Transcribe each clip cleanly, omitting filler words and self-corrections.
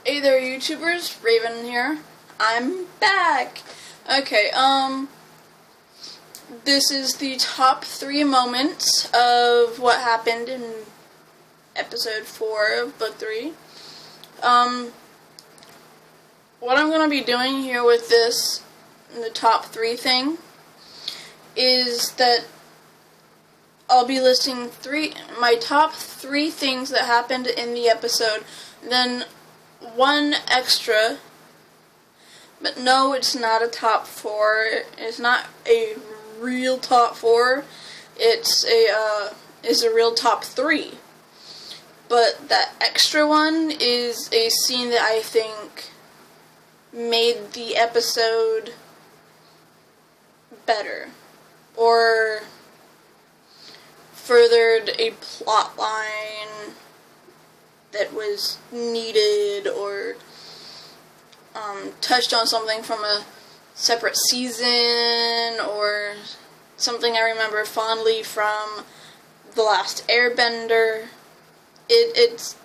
Hey there, YouTubers. Raven here. I'm back. Okay, this is the top 3 moments of what happened in episode 4 of book 3. What I'm gonna be doing here with this, the top 3 thing, is that I'll be listing my top 3 things that happened in the episode, then one extra, but no, it's not a top 4. It's not a real top 4. It's a real top 3. But that extra one is a scene that I think made the episode better, or furthered a plot line that was needed, or touched on something from a separate season, or something I remember fondly from The Last Airbender. It's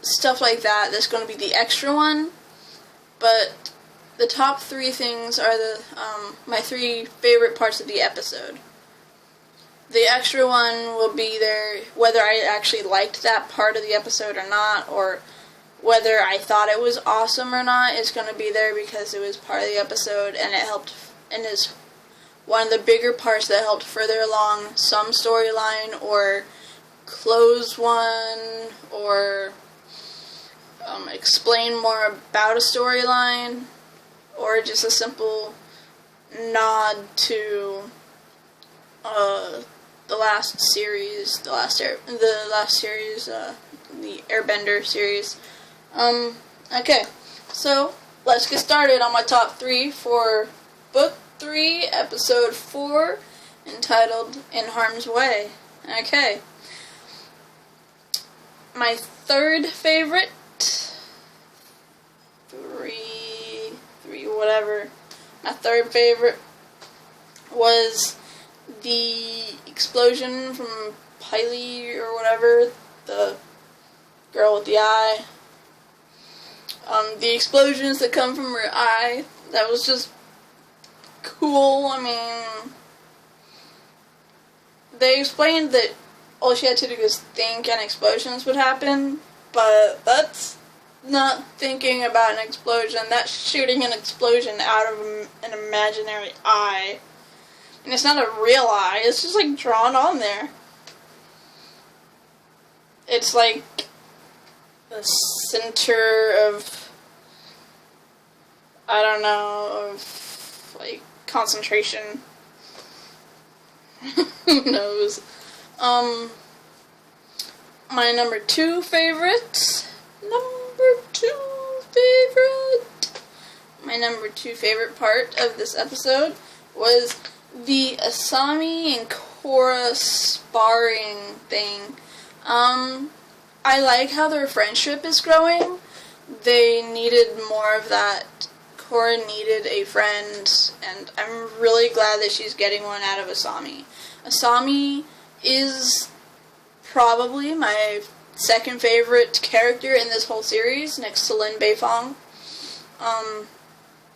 stuff like that that's going to be the extra one, but the top 3 things are my 3 favorite parts of the episode. The extra one will be there whether I actually liked that part of the episode or not, or whether I thought it was awesome or not. It's going to be there because it was part of the episode, and it helped, and is one of the bigger parts that helped further along some storyline, or close one, or explain more about a storyline, or just a simple nod to the last series, the Airbender series. Okay, so let's get started on my top 3 for book 3, episode 4, entitled In Harm's Way. Okay. My third favorite, my third favorite was the explosion from Piley, or whatever, the girl with the eye. The explosions that come from her eye, that was just cool. I mean, they explained that all she had to do was think and explosions would happen, but that's not thinking about an explosion. That's shooting an explosion out of an imaginary eye. And it's not a real eye, it's just like drawn on there. It's like the center of, I don't know, of like concentration. Who knows? My number 2 favorite. My number 2 favorite part of this episode was the Asami and Korra sparring thing. I like how their friendship is growing. They needed more of that. Korra needed a friend, and I'm really glad that she's getting one out of Asami. Asami is probably my second favorite character in this whole series, next to Lin Beifong.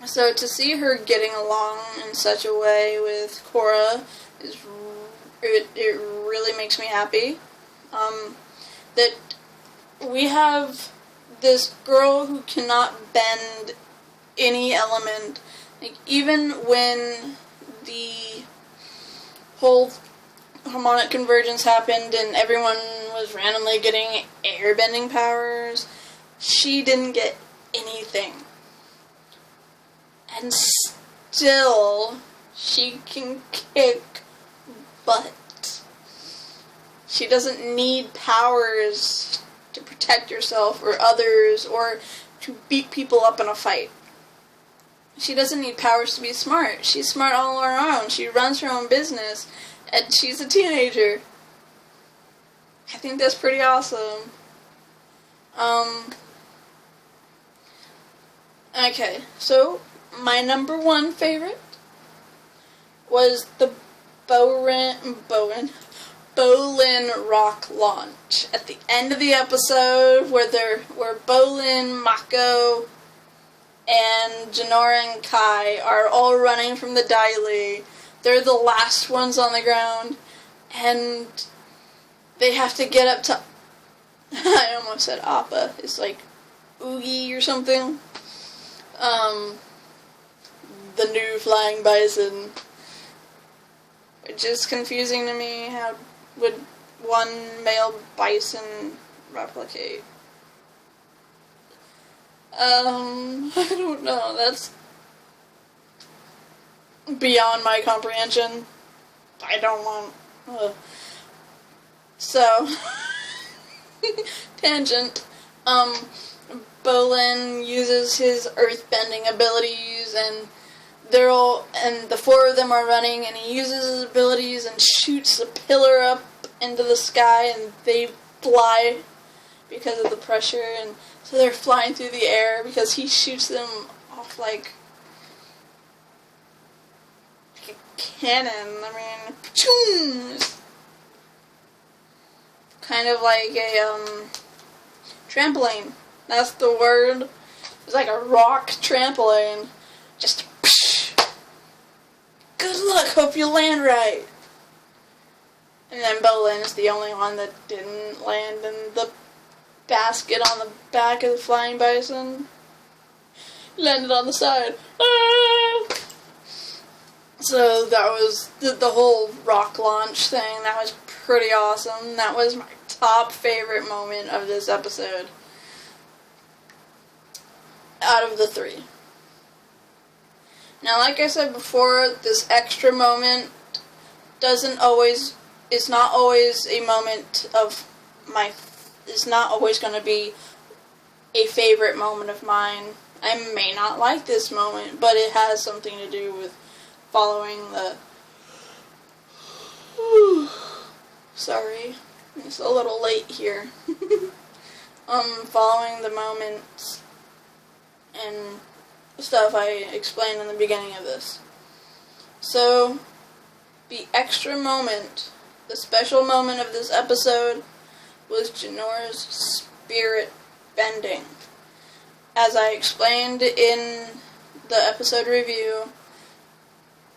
So to see her getting along in such a way with Korra it really makes me happy. That we have this girl who cannot bend any element. Like, even when the whole harmonic convergence happened and everyone was randomly getting airbending powers, she didn't get anything. And still, she can kick butt. She doesn't need powers to protect herself or others, or to beat people up in a fight. She doesn't need powers to be smart. She's smart all on her own. She runs her own business, and she's a teenager. I think that's pretty awesome. Okay, so my number 1 favorite was the Bolin rock launch. At the end of the episode, where Bolin, Mako, and Jinora and Kai are all running from the Daily. They're the last ones on the ground, and they have to get up to, I almost said Appa, it's like Oogie or something. The new flying bison. Which is confusing to me. How would one male bison replicate? I don't know. That's beyond my comprehension. I don't want... So, tangent. Bolin uses his earthbending abilities, and the four of them are running, and he uses his abilities and shoots a pillar up into the sky, and they fly because of the pressure, and so they're flying through the air because he shoots them off like a cannon. I mean, pachoo! Kind of like a trampoline. That's the word. It's like a rock trampoline. Just psh. Good luck. Hope you land right. And then Bolin is the only one that didn't land in the basket on the back of the flying bison. Landed on the side. Ah! So that was the whole rock launch thing. That was pretty awesome. That was my top favorite moment of this episode. Out of the 3. Now, like I said before, this extra moment is not always a moment of it's not always going to be a favorite moment of mine. I may not like this moment, but it has something to do with following the... Sorry, it's a little late here. Following the moments and stuff I explained in the beginning of this. So, the extra moment, the special moment of this episode was Jinora's spirit bending. As I explained in the episode review,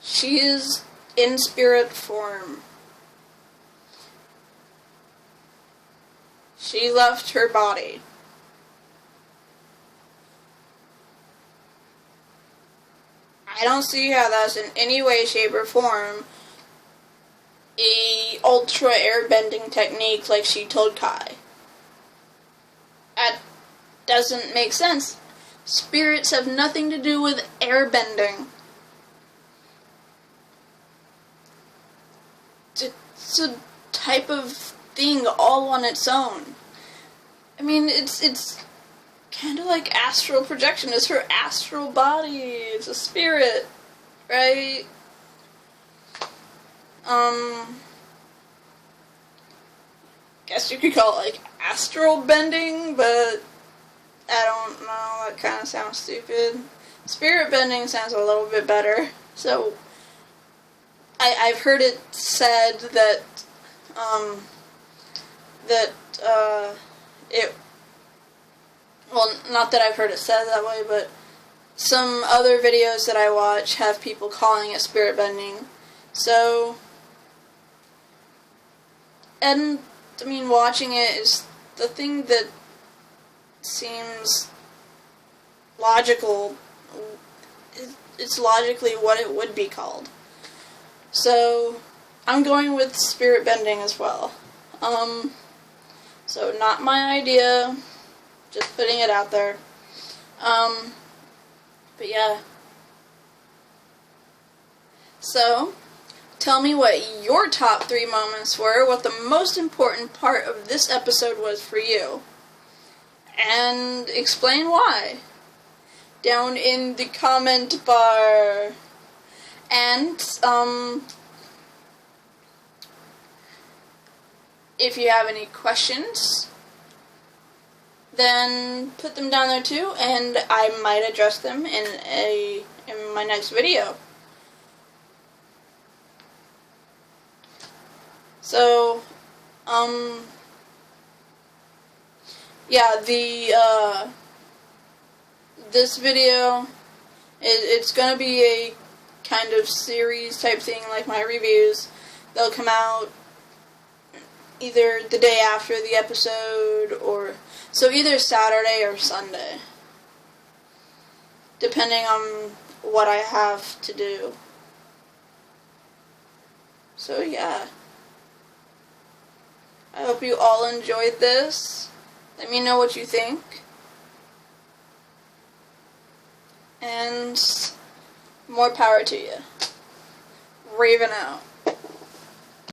she is in spirit form. She left her body. I don't see how that's in any way, shape, or form a ultra airbending technique like she told Kai. That doesn't make sense. Spirits have nothing to do with airbending. It's a type of thing all on its own. I mean, it's kind of like astral projection. It's her astral body. It's a spirit, right? Guess you could call it like astral bending, but I don't know. That kind of sounds stupid. Spirit bending sounds a little bit better. So I've heard it said that well, not that I've heard it said that way, but some other videos that I watch have people calling it spirit bending. So, and I mean, watching it is the thing that seems logical. It's logically what it would be called. So, I'm going with spirit bending as well. So not my idea, just putting it out there. But yeah. So, tell me what your top 3 moments were, what the most important part of this episode was for you. And explain why. Down in the comment bar. And, if you have any questions, then put them down there too, and I might address them in my next video. So So, yeah, this video, it's gonna be a kind of series type thing, like my reviews. They'll come out either the day after the episode, so either Saturday or Sunday, depending on what I have to do. So yeah, I hope you all enjoyed this. Let me know what you think. And more power to you. Raven out.